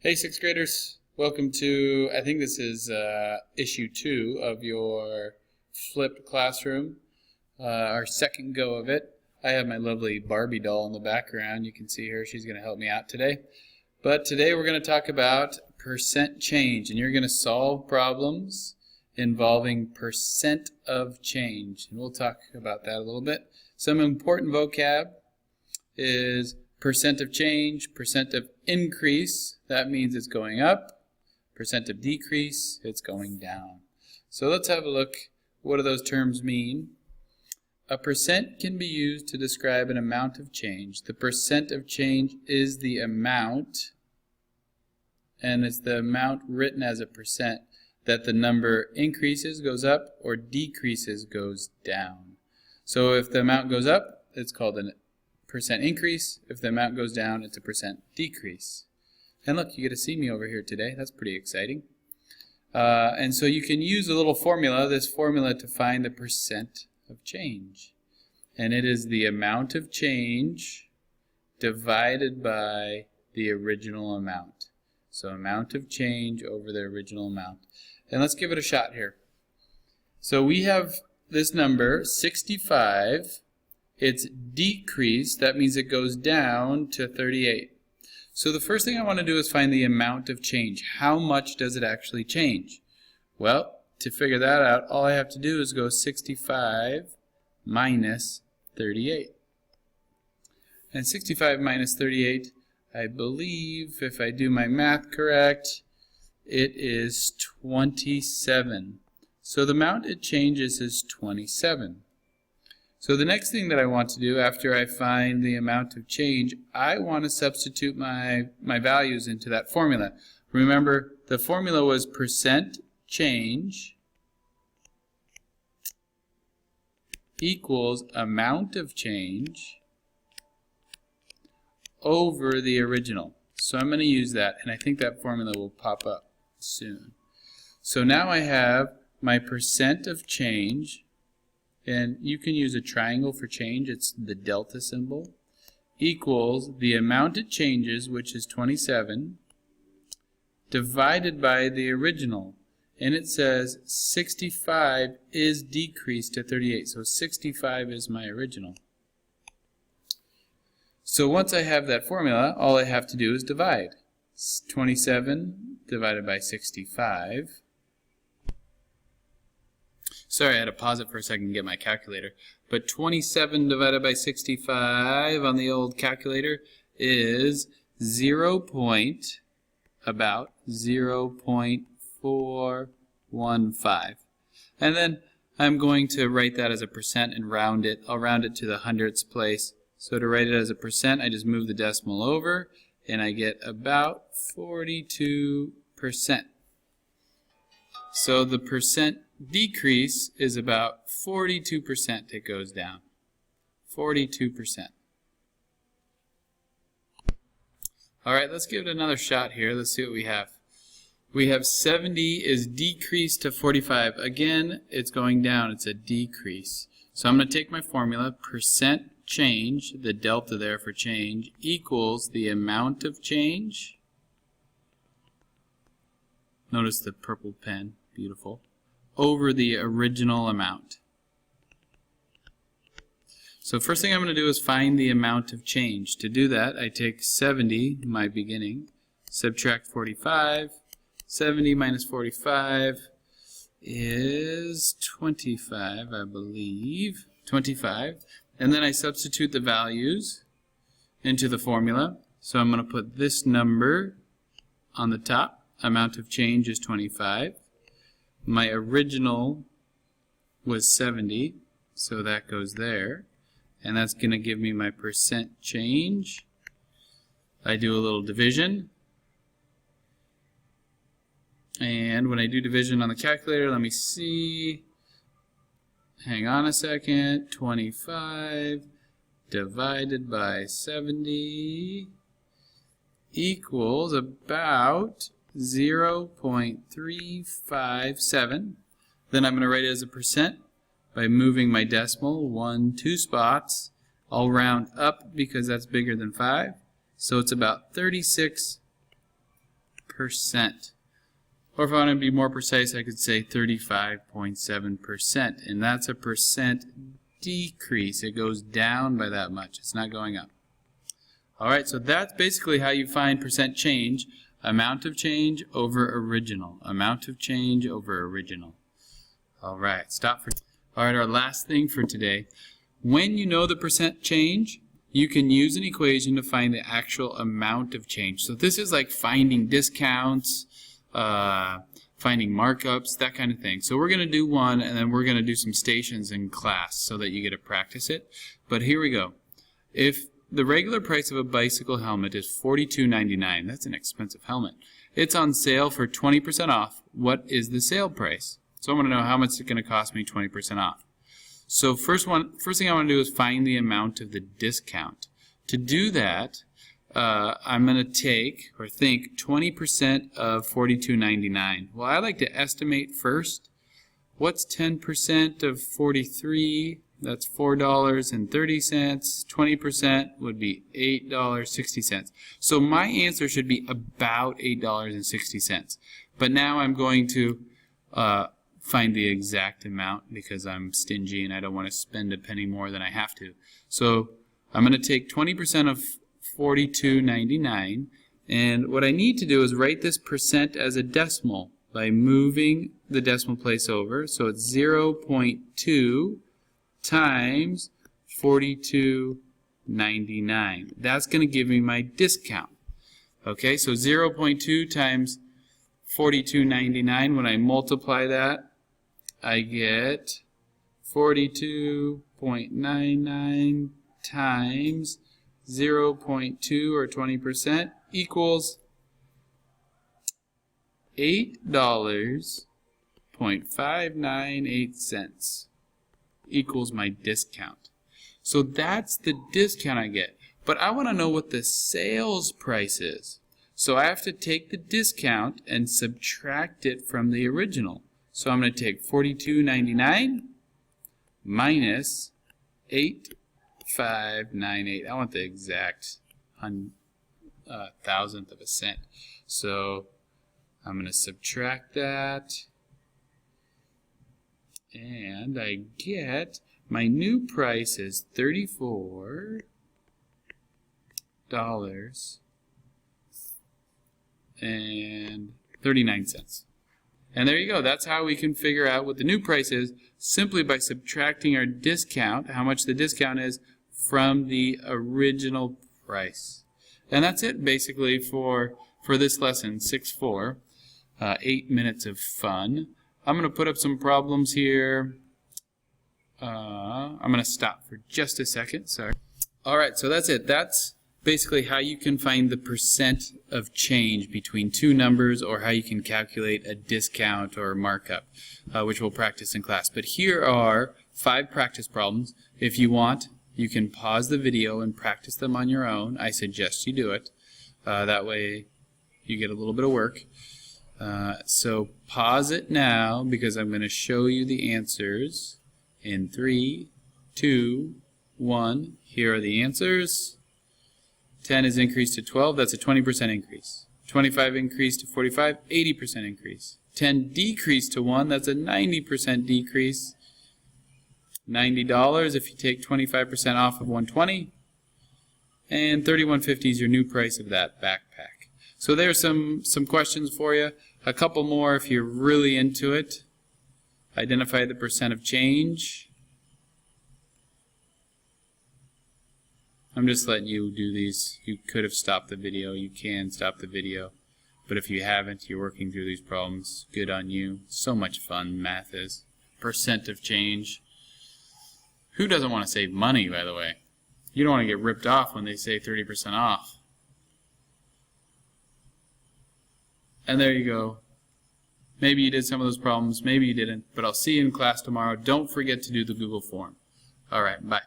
Hey, sixth graders. Welcome to, I think this is issue 2 of your flipped classroom, our second go of it. I have my lovely Barbie doll in the background. You can see her. She's going to help me out today. But today we're going to talk about percent change, and you're going to solve problems involving percent of change. And we'll talk about that a little bit. Some important vocab is percent of change, percent of increase, that means it's going up. Percent of decrease, it's going down. So let's have a look. What do those terms mean? A percent can be used to describe an amount of change. The percent of change is the amount, and it's the amount written as a percent that the number increases, goes up, or decreases, goes down. So if the amount goes up, it's called a percent increase. If the amount goes down, it's a percent decrease. And look, you get to see me over here today. That's pretty exciting. And so you can use a little formula, this formula, to find the percent of change. And it is the amount of change divided by the original amount. So amount of change over the original amount. And let's give it a shot here. So we have this number, 65. It's decreased. That means it goes down to 38. So the first thing I want to do is find the amount of change. How much does it actually change? Well, to figure that out, all I have to do is go 65 minus 38. And 65 minus 38, I believe, if I do my math correct, it is 27. So the amount it changes is 27. So the next thing that I want to do after I find the amount of change, I want to substitute my values into that formula. Remember, the formula was percent change equals amount of change over the original. So I'm going to use that, and I think that formula will pop up soon. So now I have my percent of change. And you can use a triangle for change, it's the delta symbol, equals the amount it changes, which is 27, divided by the original. And it says 65 is decreased to 38, so 65 is my original. So once I have that formula, all I have to do is divide. 27 divided by 65. Sorry, I had to pause it for a second and get my calculator. But 27 divided by 65 on the old calculator is about 0.415. And then I'm going to write that as a percent and round it. I'll round it to the hundredths place. So to write it as a percent, I just move the decimal over, and I get about 42%. So the percent decrease is about 42%. It goes down. 42%. Alright, let's give it another shot here. Let's see what we have. We have 70 is decreased to 45. Again, it's going down. It's a decrease. So I'm going to take my formula, percent change, the delta there for change, equals the amount of change. Notice the purple pen. Beautiful. Over the original amount. So first thing I'm going to do is find the amount of change. To do that, I take 70, my beginning, subtract 45. 70 minus 45 is 25, I believe. 25. And then I substitute the values into the formula. So I'm going to put this number on the top. Amount of change is 25. My original was 70, so that goes there. And that's going to give me my percent change. I do a little division. And when I do division on the calculator, let me see. Hang on a second. 25 divided by 70 equals about 0.357. Then I'm going to write it as a percent by moving my decimal 2 spots. I'll round up because that's bigger than 5. So it's about 36 Or if I want to be more precise, I could say 35.7%, and that's a percent decrease. It goes down by that much. It's not going up. Alright, so that's basically how you find percent change. Amount of change over original. Amount of change over original. Alright, Alright, our last thing for today. When you know the percent change, you can use an equation to find the actual amount of change. So this is like finding discounts, finding markups, that kind of thing. So we're going to do one, and then we're going to do some stations in class so that you get to practice it. But here we go. If the regular price of a bicycle helmet is $42.99, that's an expensive helmet. It's on sale for 20% off. What is the sale price? So I want to know how much it's going to cost me 20% off. So first thing I want to do is find the amount of the discount. To do that, I'm going to take or think 20% of $42.99. Well, I like to estimate first. What's 10% of 43? That's $4.30. 20% would be $8.60. So my answer should be about $8.60. But now I'm going to find the exact amount because I'm stingy and I don't want to spend a penny more than I have to. So I'm going to take 20% of $42.99, and what I need to do is write this percent as a decimal by moving the decimal place over. So it's 0.2 times $42.99. That's going to give me my discount. Okay, so 0.2 times $42.99, when I multiply that, I get 42.99 times 0.2 or 20% equals $8.598 equals my discount. So that's the discount I get. But I want to know what the sales price is. So I have to take the discount and subtract it from the original. So I'm going to take $42.99 minus $8.598. I want the exact thousandth of a cent. So I'm going to subtract that, and I get my new price is $34.39. And there you go. That's how we can figure out what the new price is, simply by subtracting our discount, how much the discount is, from the original price. And that's it basically for this lesson, 6-4. 8 minutes of fun. I'm going to put up some problems here. I'm going to stop for just a second. Sorry. Alright, so that's it. That's basically how you can find the percent of change between two numbers, or how you can calculate a discount or markup, which we'll practice in class. But here are 5 practice problems. If you want, you can pause the video and practice them on your own. I suggest you do it. That way you get a little bit of work. So pause it now, because I'm going to show you the answers in 3, 2, 1. Here are the answers. 10 is increased to 12, that's a 20% increase. 25 increased to 45, 80% increase. 10 decreased to 1, that's a 90% decrease. $90 if you take 25% off of $120. And $31.50 is your new price of that backpack. So there's some questions for you. A couple more if you're really into it. Identify the percent of change. I'm just letting you do these. You could have stopped the video. You can stop the video. But if you haven't, you're working through these problems. Good on you. So much fun math is. Percent of change. Who doesn't want to save money, by the way? You don't want to get ripped off when they say 30% off. And there you go. Maybe you did some of those problems. Maybe you didn't. But I'll see you in class tomorrow. Don't forget to do the Google form. All right. Bye.